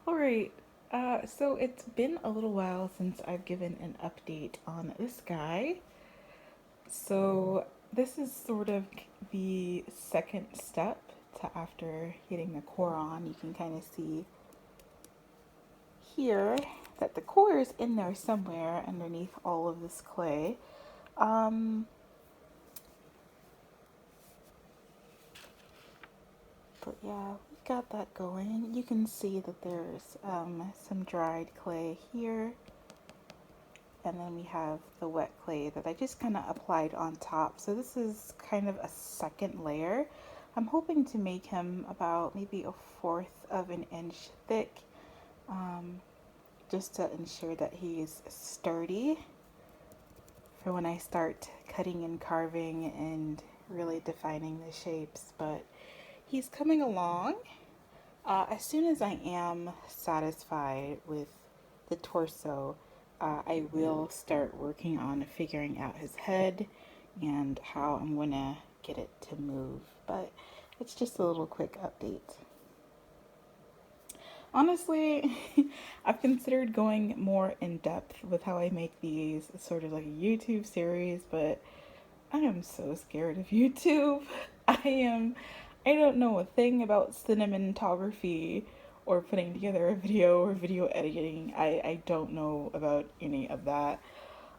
Alright, so it's been a little while since I've given an update on this guy. So this is sort of the second step to after getting the core on. You can kind of see here that the core is in there somewhere underneath all of this clay. Um, but yeah, we got that going. You can see that there's some dried clay here. And then we have the wet clay that I just kind of applied on top. So this is kind of a second layer. I'm hoping to make him about maybe a fourth of an inch thick, um, just to ensure that he's sturdy for when I start cutting and carving and really defining the shapes. But he's coming along. As soon as I am satisfied with the torso, I will start working on figuring out his head and how I'm gonna get it to move. But it's just a little quick update. Honestly, I've considered going more in depth with how I make these sort of like a YouTube series, but I am so scared of YouTube. I don't know a thing about cinematography or putting together a video or video editing. I don't know about any of that.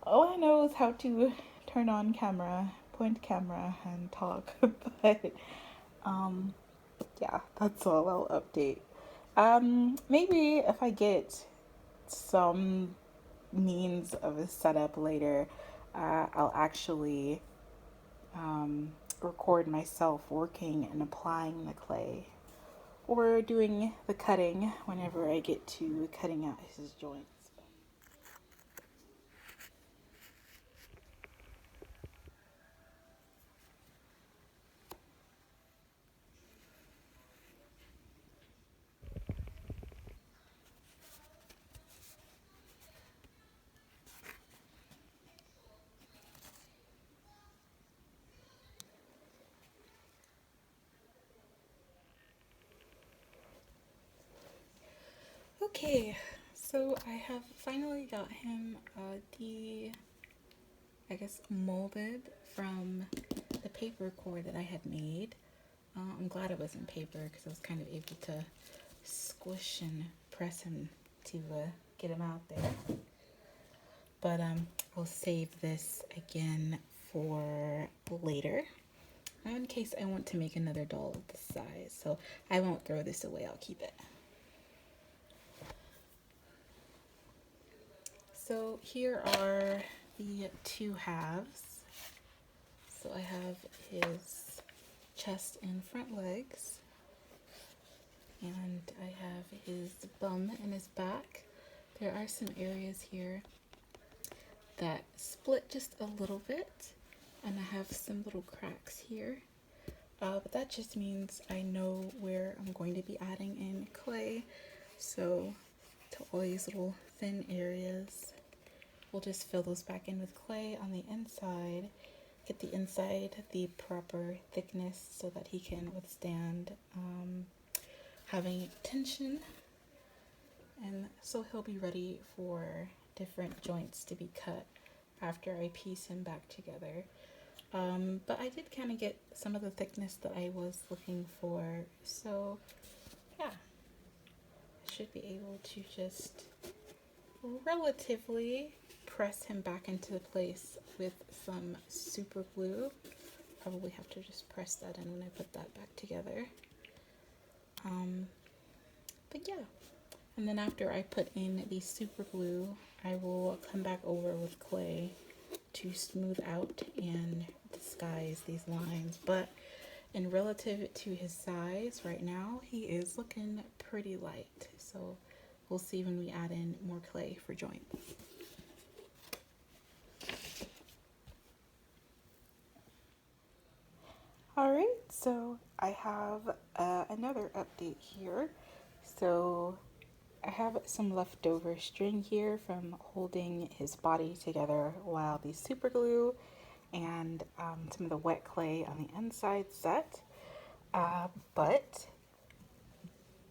All I know is how to turn on camera, point camera, and talk. But um, yeah, that's all I'll update. Maybe if I get some means of a setup later, I'll actually um, record myself working and applying the clay or doing the cutting whenever I get to cutting out his joints. Okay, so I have finally got him I guess, molded from the paper core that I had made. I'm glad it was in paper because I was kind of able to squish and press him to get him out there. But I'll save this again for later in case I want to make another doll of this size. So I won't throw this away, I'll keep it. So here are the two halves. So I have his chest and front legs, and I have his bum and his back. There are some areas here that split just a little bit, and I have some little cracks here. But that just means I know where I'm going to be adding in clay. So to all these little thin areas, we'll just fill those back in with clay on the inside. Get the inside the proper thickness so that he can withstand having tension, and so he'll be ready for different joints to be cut after I piece him back together. But I did kind of get some of the thickness that I was looking for, so yeah, I should be able to just relatively press him back into place with some super glue. Probably have to just press that in when I put that back together. But yeah, and then after I put in the super glue, I will come back over with clay to smooth out and disguise these lines. But in relative to his size right now, he is looking pretty light. So we'll see when we add in more clay for joints. Alright, so I have another update here. So I have some leftover string here from holding his body together while the super glue and some of the wet clay on the inside set. But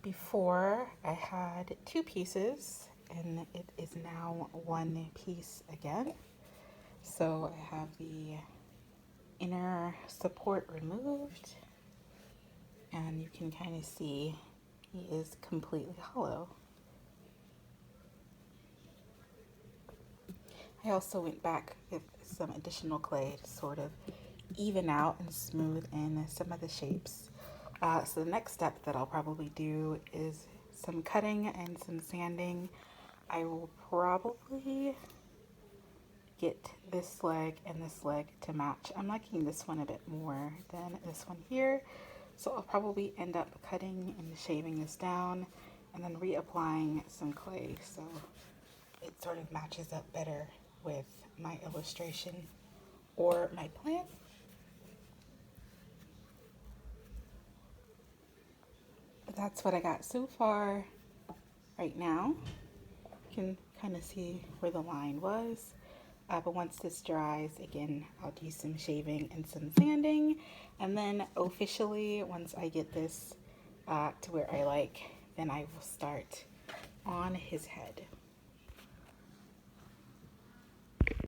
Before I had two pieces and it is now one piece again. So I have the inner support removed and you can kind of see he is completely hollow. I also went back with some additional clay to sort of even out and smooth in some of the shapes. So the next step that I'll probably do is some cutting and some sanding. I will probably get this leg and this leg to match. I'm liking this one a bit more than this one here. So I'll probably end up cutting and shaving this down and then reapplying some clay so it sort of matches up better with my illustration or my plant. But that's what I got so far right now. You can kind of see where the line was. But once this dries, again, I'll do some shaving and some sanding. And then officially, once I get this to where I like, then I will start on his head.